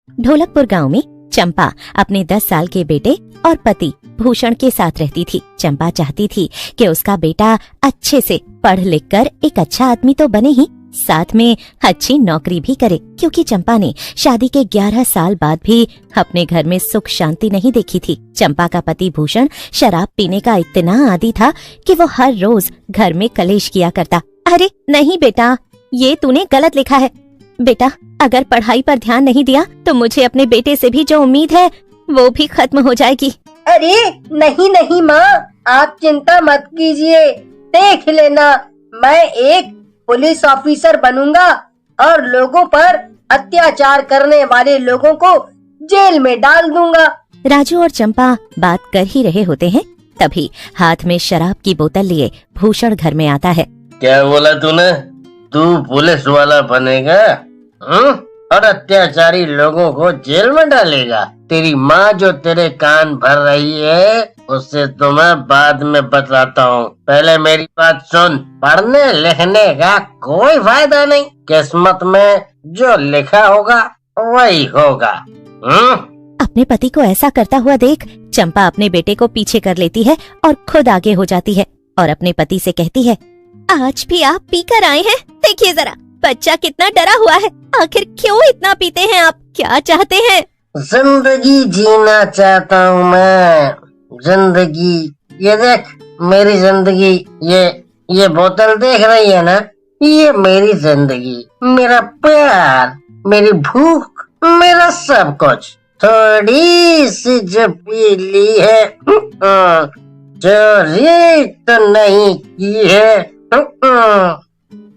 ढोलकपुर गांव में चंपा अपने 10 साल के बेटे और पति भूषण के साथ रहती थी। चंपा चाहती थी कि उसका बेटा अच्छे से पढ़ लिख कर एक अच्छा आदमी तो बने ही, साथ में अच्छी नौकरी भी करे, क्योंकि चंपा ने शादी के 11 साल बाद भी अपने घर में सुख शांति नहीं देखी थी। चंपा का पति भूषण शराब पीने का इतना आदी था कि वो हर रोज घर में कलेश किया करता। अरे नहीं बेटा, ये तूने गलत लिखा है। बेटा, अगर पढ़ाई पर ध्यान नहीं दिया तो मुझे अपने बेटे से भी जो उम्मीद है वो भी खत्म हो जाएगी। अरे नहीं नहीं माँ, आप चिंता मत कीजिए, देख लेना, मैं एक पुलिस ऑफिसर बनूंगा और लोगों पर अत्याचार करने वाले लोगों को जेल में डाल दूंगा। राजू और चंपा बात कर ही रहे होते हैं, तभी हाथ में शराब की बोतल लिए भूषण घर में आता है। क्या बोला तूने? तू पुलिस वाला बनेगा और अत्याचारी लोगों को जेल में डालेगा? तेरी माँ जो तेरे कान भर रही है उससे तो मैं बाद में बताता हूँ, पहले मेरी बात सुन। पढ़ने लिखने का कोई फायदा नहीं, किस्मत में जो लिखा होगा वही होगा। अपने पति को ऐसा करता हुआ देख चंपा अपने बेटे को पीछे कर लेती है और खुद आगे हो जाती है और अपने पति से कहती है, आज भी आप पीकर आए हैं? देखिए जरा, बच्चा कितना डरा हुआ है। आखिर क्यों इतना पीते हैं आप? क्या चाहते हैं? जिंदगी जीना चाहता हूँ मैं, जिंदगी। ये देख मेरी जिंदगी, ये बोतल देख रही है ना, ये मेरी जिंदगी, मेरा प्यार, मेरी भूख, मेरा सब कुछ। थोड़ी सी जो पी ली है, चोरी तो नहीं की है।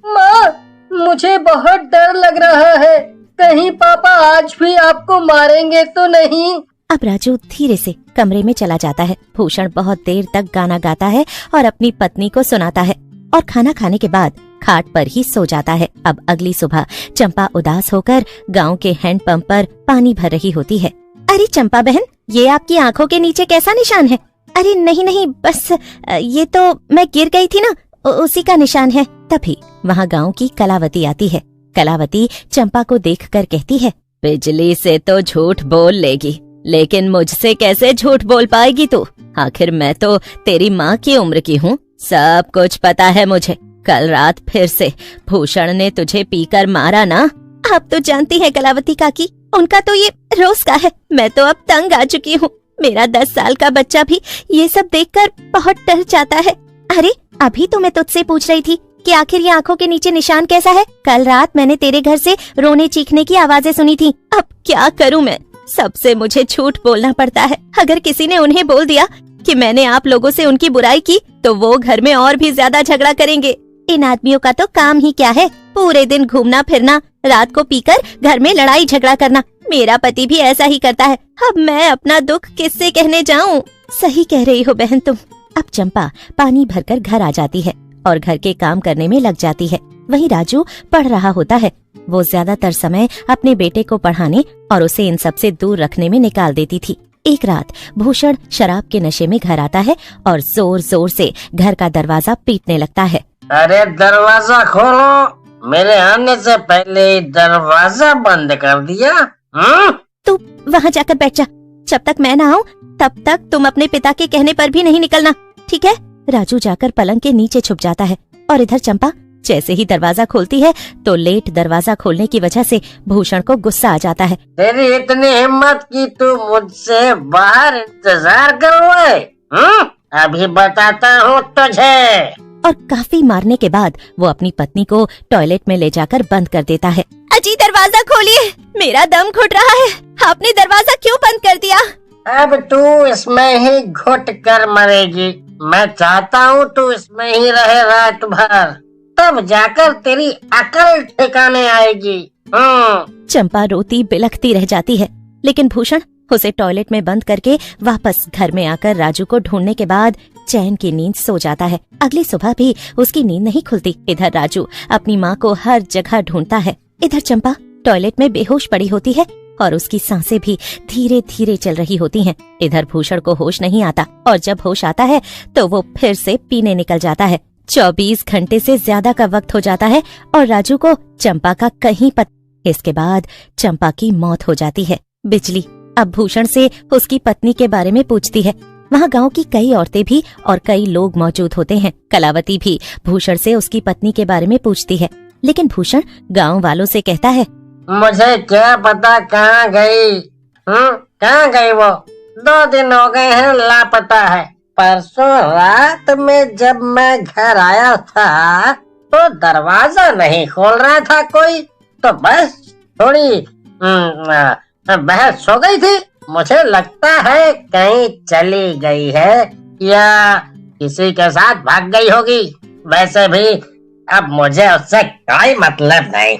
माँ, मुझे बहुत डर लग रहा है, कहीं पापा आज भी आपको मारेंगे तो नहीं? अब राजू धीरे से कमरे में चला जाता है। भूषण बहुत देर तक गाना गाता है और अपनी पत्नी को सुनाता है और खाना खाने के बाद खाट पर ही सो जाता है। अब अगली सुबह चंपा उदास होकर गांव के हैंडपंप पर पानी भर रही होती है। अरे चंपा बहन, ये आपकी आंखों के नीचे कैसा निशान है? अरे नहीं नहीं, बस ये तो मैं गिर गई थी ना, उसी का निशान है। तभी वहाँ गांव की कलावती आती है। कलावती चंपा को देखकर कहती है, बिजली से तो झूठ बोल लेगी, लेकिन मुझसे कैसे झूठ बोल पाएगी तू? आखिर मैं तो तेरी माँ की उम्र की हूँ, सब कुछ पता है मुझे। कल रात फिर से भूषण ने तुझे पीकर मारा ना? आप तो जानती है कलावती काकी, उनका तो ये रोज का है। मैं तो अब तंग आ चुकी हूँ। मेरा 10 साल का बच्चा भी ये सब देखकर बहुत डर जाता है। अरे अभी तो मैं तुझसे पूछ रही थी कि आखिर ये आंखों के नीचे निशान कैसा है? कल रात मैंने तेरे घर से रोने चीखने की आवाजें सुनी थी। अब क्या करूं मैं? सबसे मुझे झूठ बोलना पड़ता है। अगर किसी ने उन्हें बोल दिया कि मैंने आप लोगों से उनकी बुराई की तो वो घर में और भी ज्यादा झगड़ा करेंगे। इन आदमियों का तो काम ही क्या है? पूरे दिन घूमना फिरना, रात को पीकर घर में लड़ाई झगड़ा करना। मेरा पति भी ऐसा ही करता है। अब मैं अपना दुख किससे कहने जाऊं? सही कह रही हो बहन तुम। अब चंपा पानी भरकर घर आ जाती है और घर के काम करने में लग जाती है। वहीं राजू पढ़ रहा होता है। वो ज्यादातर समय अपने बेटे को पढ़ाने और उसे इन सब से दूर रखने में निकाल देती थी। एक रात भूषण शराब के नशे में घर आता है और जोर जोर से घर का दरवाजा पीटने लगता है। अरे दरवाजा खोलो, मेरे आने से पहले दरवाजा बंद कर दिया। तू वहाँ जाकर बैठ जा, जब तक मैं ना आऊँ तब तक तुम अपने पिता के कहने पर भी नहीं निकलना, ठीक है? राजू जाकर पलंग के नीचे छुप जाता है और इधर चंपा जैसे ही दरवाजा खोलती है तो लेट दरवाजा खोलने की वजह से भूषण को गुस्सा आ जाता है। तेरी इतनी हिम्मत की तू मुझसे बाहर इंतजार करवाए? अभी बताता हूँ तुझे। और काफी मारने के बाद वो अपनी पत्नी को टॉयलेट में ले जाकर बंद कर देता है। अजी दरवाजा खोलिए, मेरा दम घुट रहा है। आपने दरवाजा क्यों बंद कर दिया? अब तू इसमें ही घुट कर मरेगी। मैं चाहता हूँ तू इसमें ही रहे रात भर, तब जाकर तेरी अकल ठिकाने आएगी। चंपा रोती बिलखती रह जाती है, लेकिन भूषण उसे टॉयलेट में बंद करके वापस घर में आकर राजू को ढूंढने के बाद चैन की नींद सो जाता है। अगली सुबह भी उसकी नींद नहीं खुलती। इधर राजू अपनी माँ को हर जगह ढूंढता है। इधर चंपा टॉयलेट में बेहोश पड़ी होती है और उसकी सांसें भी धीरे धीरे चल रही होती हैं। इधर भूषण को होश नहीं आता और जब होश आता है तो वो फिर से पीने निकल जाता है। 24 घंटे से ज्यादा का वक्त हो जाता है और राजू को चंपा का कहीं इसके बाद चंपा की मौत हो जाती है। बिजली अब भूषण से उसकी पत्नी के बारे में पूछती है। वहाँ गांव की कई औरतें भी और कई लोग मौजूद होते हैं। कलावती भी भूषण से उसकी पत्नी के बारे में पूछती है, लेकिन भूषण गांव वालों से कहता है, मुझे क्या पता कहाँ गई। कहाँ गई वो? 2 दिन हो गए हैं लापता है। परसों रात में जब मैं घर आया था तो दरवाजा नहीं खोल रहा था कोई, तो बस थोड़ी बहस हो गई थी। मुझे लगता है कहीं चली गई है या किसी के साथ भाग गई होगी। वैसे भी अब मुझे उससे कोई मतलब नहीं।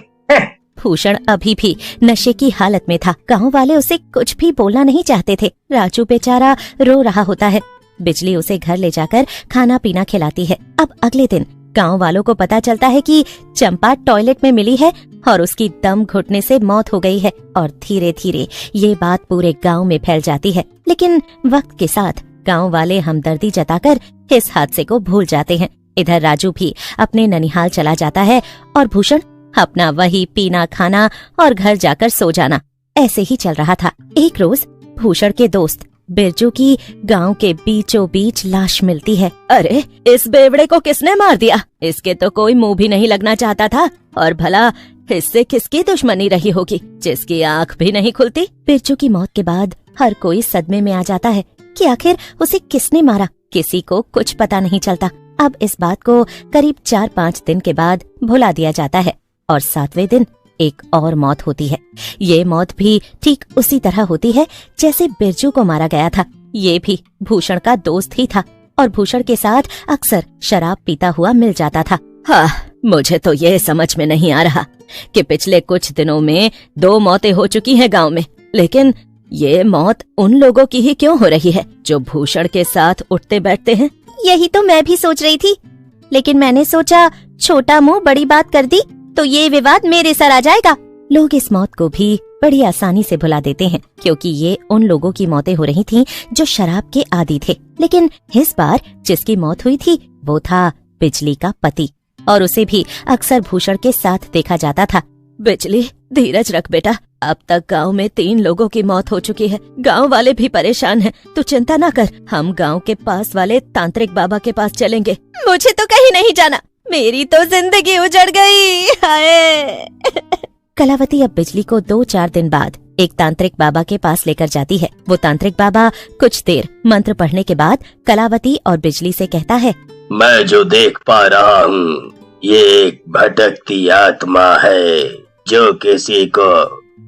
भूषण अभी भी नशे की हालत में था। गांव वाले उसे कुछ भी बोलना नहीं चाहते थे। राजू बेचारा रो रहा होता है। बिजली उसे घर ले जाकर खाना पीना खिलाती है। अब अगले दिन गांव वालों को पता चलता है कि चंपा टॉयलेट में मिली है और उसकी दम घुटने से मौत हो गई है। और धीरे धीरे ये बात पूरे गांव में फैल जाती है। लेकिन वक्त के साथ गांव वाले हमदर्दी जताकर इस हादसे को भूल जाते हैं। इधर राजू भी अपने ननिहाल चला जाता है और भूषण अपना वही पीना खाना और घर जाकर सो जाना ऐसे ही चल रहा था। एक रोज भूषण के दोस्त बिरजू की गांव के बीचों बीच लाश मिलती है। अरे, इस बेवड़े को किसने मार दिया? इसके तो कोई मुंह भी नहीं लगना चाहता था। और भला इससे किसकी दुश्मनी रही होगी जिसकी आंख भी नहीं खुलती? बिरजू की मौत के बाद हर कोई सदमे में आ जाता है कि आखिर उसे किसने मारा। किसी को कुछ पता नहीं चलता। अब इस बात को करीब 4-5 दिन के बाद भुला दिया जाता है और 7वें दिन एक और मौत होती है। ये मौत भी ठीक उसी तरह होती है जैसे बिरजू को मारा गया था। ये भी भूषण का दोस्त ही था और भूषण के साथ अक्सर शराब पीता हुआ मिल जाता था। हाँ, मुझे तो ये समझ में नहीं आ रहा कि पिछले कुछ दिनों में 2 मौतें हो चुकी हैं गांव में, लेकिन ये मौत उन लोगों की ही क्यों हो रही है जो भूषण के साथ उठते बैठते हैं? यही तो मैं भी सोच रही थी, लेकिन मैंने सोचा छोटा मुंह बड़ी बात कर दी तो ये विवाद मेरे सर आ जाएगा। लोग इस मौत को भी बड़ी आसानी से भुला देते हैं क्योंकि ये उन लोगों की मौतें हो रही थीं जो शराब के आदी थे। लेकिन इस बार जिसकी मौत हुई थी वो था बिजली का पति और उसे भी अक्सर भूषण के साथ देखा जाता था। बिजली, धीरज रख बेटा। अब तक गांव में 3 लोगों की मौत हो चुकी है। गांव वाले भी परेशान हैं। तू चिंता ना कर, हम गांव के पास वाले तांत्रिक बाबा के पास चलेंगे। मुझे तो कहीं नहीं जाना, मेरी तो जिंदगी उजड़ गई। हाय। कलावती अब बिजली को 2-4 दिन बाद एक तांत्रिक बाबा के पास लेकर जाती है। वो तांत्रिक बाबा कुछ देर मंत्र पढ़ने के बाद कलावती और बिजली से कहता है, मैं जो देख पा रहा हूँ ये एक भटकती आत्मा है जो किसी को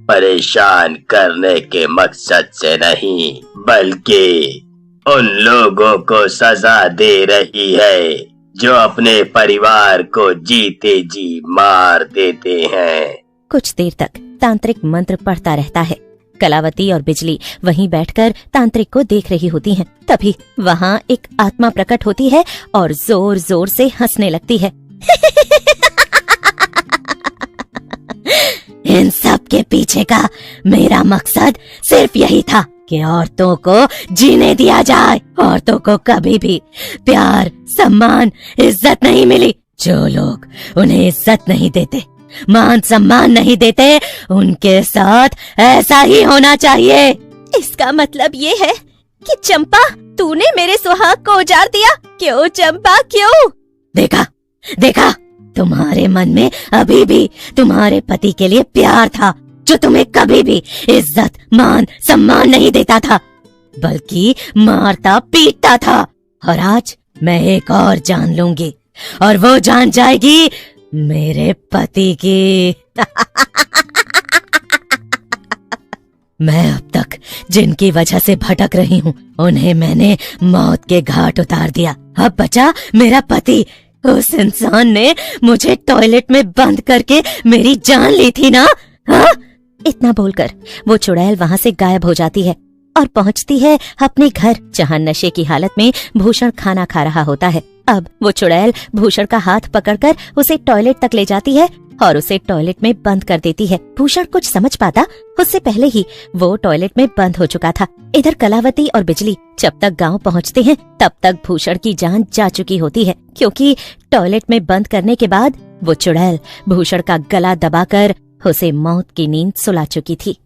परेशान करने के मकसद से नहीं बल्कि उन लोगों को सजा दे रही है जो अपने परिवार को जीते जी मार देते हैं। कुछ देर तक तांत्रिक मंत्र पढ़ता रहता है। कलावती और बिजली वहीं बैठकर तांत्रिक को देख रही होती हैं। तभी वहाँ एक आत्मा प्रकट होती है और जोर जोर से हंसने लगती है। इन सब के पीछे का मेरा मकसद सिर्फ यही था कि औरतों को जीने दिया जाए। औरतों को कभी भी प्यार, सम्मान, इज्जत नहीं मिली। जो लोग उन्हें इज्जत नहीं देते, मान सम्मान नहीं देते, उनके साथ ऐसा ही होना चाहिए। इसका मतलब ये है कि चंपा, तूने मेरे सुहाग को उजाड़ दिया। क्यों चंपा, क्यों? देखा, तुम्हारे मन में अभी भी तुम्हारे पति के लिए प्यार था जो तुम्हें कभी भी इज्जत, मान, सम्मान नहीं देता था बल्कि मारता पीटता था। और आज मैं एक और जान लूंगी और वो जान जाएगी मेरे पति की। मैं अब तक जिनकी वजह से भटक रही हूँ उन्हें मैंने मौत के घाट उतार दिया। अब बचा मेरा पति। उस इंसान ने मुझे टॉयलेट में बंद करके मेरी जान ली थी ना। हाँ? इतना बोलकर वो चुड़ैल वहाँ से गायब हो जाती है और पहुँचती है अपने घर, जहाँ नशे की हालत में भूषण खाना खा रहा होता है। अब वो चुड़ैल भूषण का हाथ पकड़कर उसे टॉयलेट तक ले जाती है और उसे टॉयलेट में बंद कर देती है। भूषण कुछ समझ पाता उससे पहले ही वो टॉयलेट में बंद हो चुका था। इधर कलावती और बिजली जब तक गांव पहुंचते हैं तब तक भूषण की जान जा चुकी होती है, क्योंकि टॉयलेट में बंद करने के बाद वो चुड़ैल भूषण का गला दबाकर उसे मौत की नींद सुला चुकी थी।